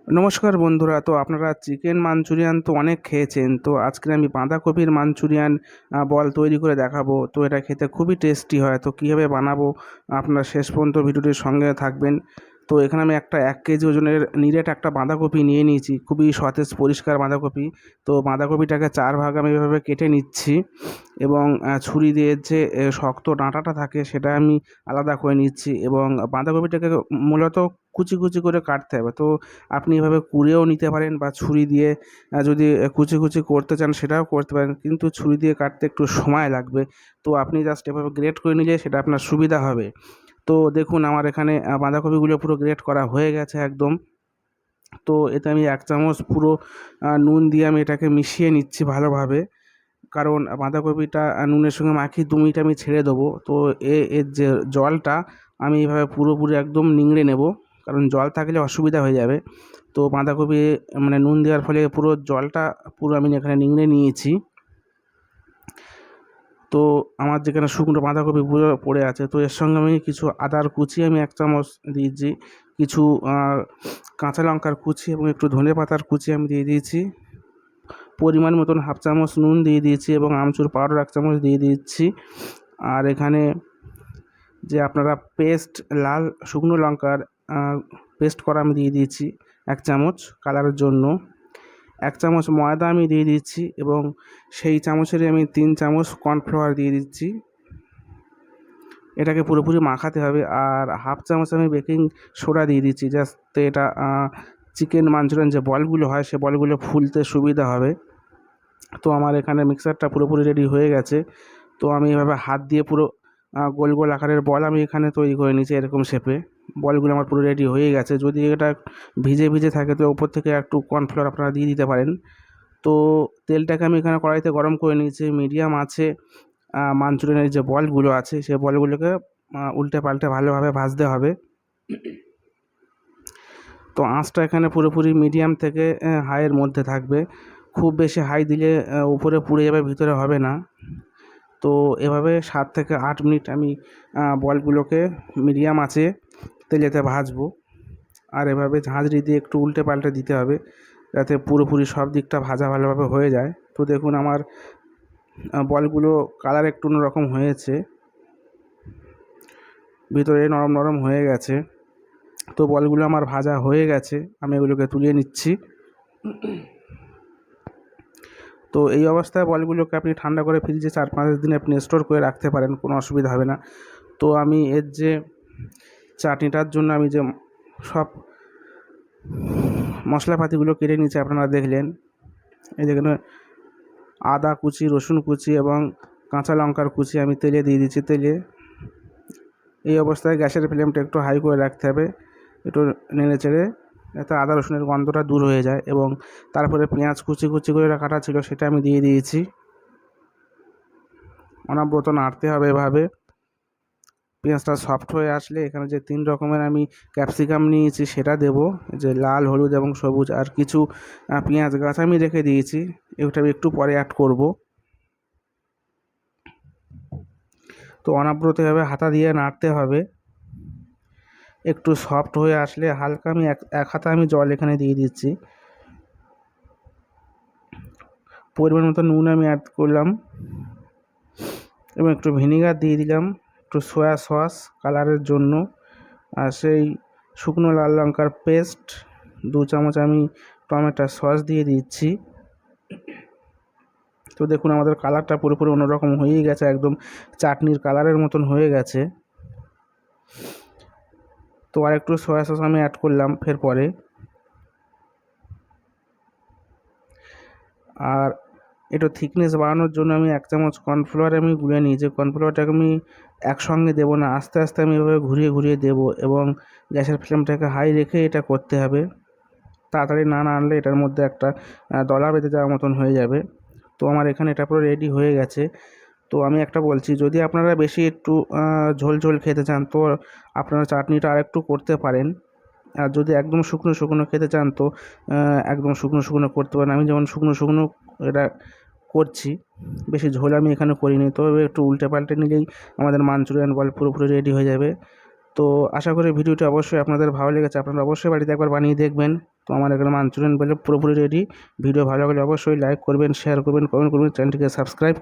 নমস্কার বন্ধুরা। তো আপনারা চিকেন মাঞ্চুরিয়ান তো অনেক খেয়েছেন। তো আজকে আমি বাঁধাকপির মাঞ্চুরিয়ান বল তৈরি করে দেখাবো। তো এটা খেতে খুবই টেস্টি হয়। তো কীভাবে বানাবো আপনারা শেষ পর্যন্ত ভিডিওটির সঙ্গে থাকবেন। তো এখানে আমি একটা 1 কেজি ওজনের নিরেট একটা বাঁধাকপি নিয়ে নিয়েছি, খুবই সতেজ পরিষ্কার বাঁধাকপি। তো বাঁধাকপিটাকে 4 ভাগ আমি এভাবে কেটে নিচ্ছি এবং ছুরি দিয়ে যে শক্ত ডাঁটাটা থাকে সেটা আমি আলাদা করে নিচ্ছি এবং বাঁধাকপিটাকে মূলত কুচি কুচি করে কাটতে হবে। তো আপনি এভাবে কুড়েও নিতে পারেন বা ছুরি দিয়ে যদি কুচি কুচি করতে চান সেটাও করতে পারেন, কিন্তু ছুরি দিয়ে কাটতে একটু সময় লাগবে। তো আপনি জাস্ট এভাবে গ্রেট করে নিলে সেটা আপনার সুবিধা হবে। তো দেখুন আমার এখানে বাঁধাকপিগুলো পুরো গ্রেট করা হয়ে গেছে একদম। তো এতে আমি 1 চামচ পুরো নুন দিয়ে আমি এটাকে মিশিয়ে নিচ্ছি ভালোভাবে, কারণ বাঁধাকপিটা নুনের সঙ্গে মাখিয়ে 2 মিনিট আমি ছেড়ে দেবো। তো এর যে জলটা আমি এইভাবে পুরোপুরি একদম নিংড়ে নেব, কারণ জল থাকলে অসুবিধা হয়ে যাবে। তো বাঁধাকপি মানে নুন দেওয়ার ফলে পুরো জলটা পুরো আমি এখানে নিংড়ে নিয়েছি। তো আমার যেখানে শুকনো বাঁধাকপি পুরো পড়ে আছে, তো এর সঙ্গে আমি কিছু আদার কুচি আমি 1 চামচ দিয়েছি, কিছু কাঁচা লঙ্কার কুচি এবং একটু ধনেপাতার কুচি আমি দিয়ে দিয়েছি, পরিমাণ মতন 1/2 চামচ নুন দিয়ে দিয়েছি এবং আমচুর পাউডার 1 চামচ দিয়ে দিচ্ছি। আর এখানে যে আপনারা পেস্ট লাল শুকনো লঙ্কার পেস্ট করা আমি দিয়ে দিয়েছি 1 চামচ কালারের জন্য। 1 চামচ ময়দা আমি দিয়ে দিচ্ছি এবং সেই চামচেরই আমি 3 চামচ কর্নফ্লাওয়ার দিয়ে দিচ্ছি। এটাকে পুরোপুরি মাখাতে হবে। আর 1/2 চামচ আমি বেকিং সোডা দিয়ে দিচ্ছি, যাতে এটা চিকেন মাঞ্চুরিয়ান যে বলগুলো হয় সে বলগুলো ফুলতে সুবিধা হবে। তো আমার এখানে মিক্সারটা পুরোপুরি রেডি হয়ে গেছে। তো আমি এভাবে হাত দিয়ে পুরো গোল গোল আকারের বল আমি এখানে তৈরি করে নিয়েছি এরকম শেপে। বলগুলো আমার পুরো রেডি হয়ে গেছে। যদি এটা ভিজে ভিজে থাকে তো ওপর থেকে একটু কর্নফ্লাওয়ার আপনারা দিয়ে দিতে পারেন। তো তেলটাকে আমি এখানে কড়াইতে গরম করে নিয়েছি মিডিয়াম আছে। মাঞ্চুরিয়ানের যে বলগুলো আছে সেই বলগুলোকে উল্টে পাল্টে ভালোভাবে ভাজতে হবে। তো আঁচটা এখানে পুরোপুরি মিডিয়াম থেকে হাইয়ের মধ্যে থাকবে। খুব বেশি হাই দিলে উপরে পুড়ে যাবে, ভিতরে হবে না। তো এভাবে 7 থেকে 8 মিনিট আমি বলগুলোকে মিডিয়াম আঁচে তেলেতে ভাজবো। আর এভাবে ঝাঁঝরি দিয়ে একটু উল্টে পাল্টে দিতে হবে, যাতে পুরোপুরি সব দিকটা ভাজা ভালোভাবে হয়ে যায়। তো দেখুন আমার বলগুলো কালার একটু অন্যরকম হয়েছে, ভিতরে নরম নরম হয়ে গেছে। তো বলগুলো আমার ভাজা হয়ে গেছে, আমি এগুলোকে তুলে নিচ্ছি। তো এই অবস্থায় বলগুলোকে আপনি ঠান্ডা করে ফ্রিজে 4-5 দিন আপনি স্টোর করে রাখতে পারেন, কোনো অসুবিধা হবে না। তো আমি এর যে চাটনিটার জন্য আমি যে সব মশলাপাতিগুলো কেটে নিয়েছি আপনারা দেখলেন। এই যেখানে আদা কুচি, রসুন কুচি এবং কাঁচা লঙ্কার কুচি আমি তেলে দিয়ে দিচ্ছি। তেলে এই অবস্থায় গ্যাসের ফ্লেমটা একটু হাই করে রাখতে হবে, একটু নেড়ে চেড়ে, যাতে আদা রসুনের গন্ধটা দূর হয়ে যায়। এবং তারপরে পেঁয়াজ কুচি কুচি করে কাটা ছিল সেটা আমি দিয়ে দিয়েছি। অনবরত নাড়তে হবে এভাবে। পেঁয়াজটা সফট হয়ে আসলে এখানে যে 3 রকমের আমি ক্যাপসিকাম নিয়েছি সেটা দেবো, যে লাল, হলুদ এবং সবুজ। আর কিছু পেঁয়াজ গাছ আমি রেখে দিয়েছি, এটা আমি একটু পরে অ্যাড করব। তো অনবরত এভাবে হাতা দিয়ে নাড়তে হবে। একটু সফট হয়ে আসলে হালকা আমি এক হাতা আমি জল এখানে দিয়ে দিচ্ছি। পরিমাণ মতো নুন আমি অ্যাড করলাম এবং একটু ভিনিগার দিয়ে দিলাম, একটু সয়া সস কালারের জন্য। আর সেই শুকনো লাল লঙ্কার পেস্ট 2 চামচ আমি টমেটো সস দিয়ে দিচ্ছি। তো দেখুন আমাদের কালারটা পুরোপুরি অন্যরকম হয়েই গেছে, একদম চাটনির কালারের মতন হয়ে গেছে। তো আর একটু সয়া সস আমি অ্যাড করলাম ফের পরে। আর একটু থিকনেস বাড়ানোর জন্য আমি 1 চামচ কর্নফ্লাওয়ার আমি গুলে নিয়েছি। কর্নফ্লাওয়ারটাকে আমি একসঙ্গে দেবো না, আস্তে আস্তে আমি এভাবে ঘুরিয়ে ঘুরিয়ে দেবো এবং গ্যাসের ফ্লেমটাকে হাই রেখে এটা করতে হবে। তাড়াতাড়ি না আনলে এটার মধ্যে একটা দলা বেঁধে যাওয়ার মতন হয়ে যাবে। তো আমার এখানে এটা পুরো রেডি হয়ে গেছে। তো আমি একটা বলছি, যদি আপনারা বেশি একটু ঝোল ঝোল খেতে চান তো আপনারা চাটনিটা আরেকটু করতে পারেন। আর যদি একদম শুকনো শুকনো খেতে চান তো একদম শুকনো শুকনো করতে পারেন। আমি যেমন শুকনো শুকনো এটা করছি, বেশি ঝোল আমি এখানে করিনি। তো একটু উল্টে পাল্টে নিলেই আমাদের মাঞ্চুরিয়ান বল পুরোপুরি রেডি হয়ে যাবে। তো আশা করি ভিডিওটি অবশ্যই আপনাদের ভালো লেগেছে। আপনারা অবশ্যই বাড়িতে একবার বানিয়ে দেখবেন। তো আমার এখানে মাঞ্চুরিয়ান বলে পুরোপুরি রেডি। ভিডিও ভালো লাগলে অবশ্যই লাইক করবেন, শেয়ার করবেন, কমেন্ট করবেন, চ্যানেলটিকে সাবস্ক্রাইব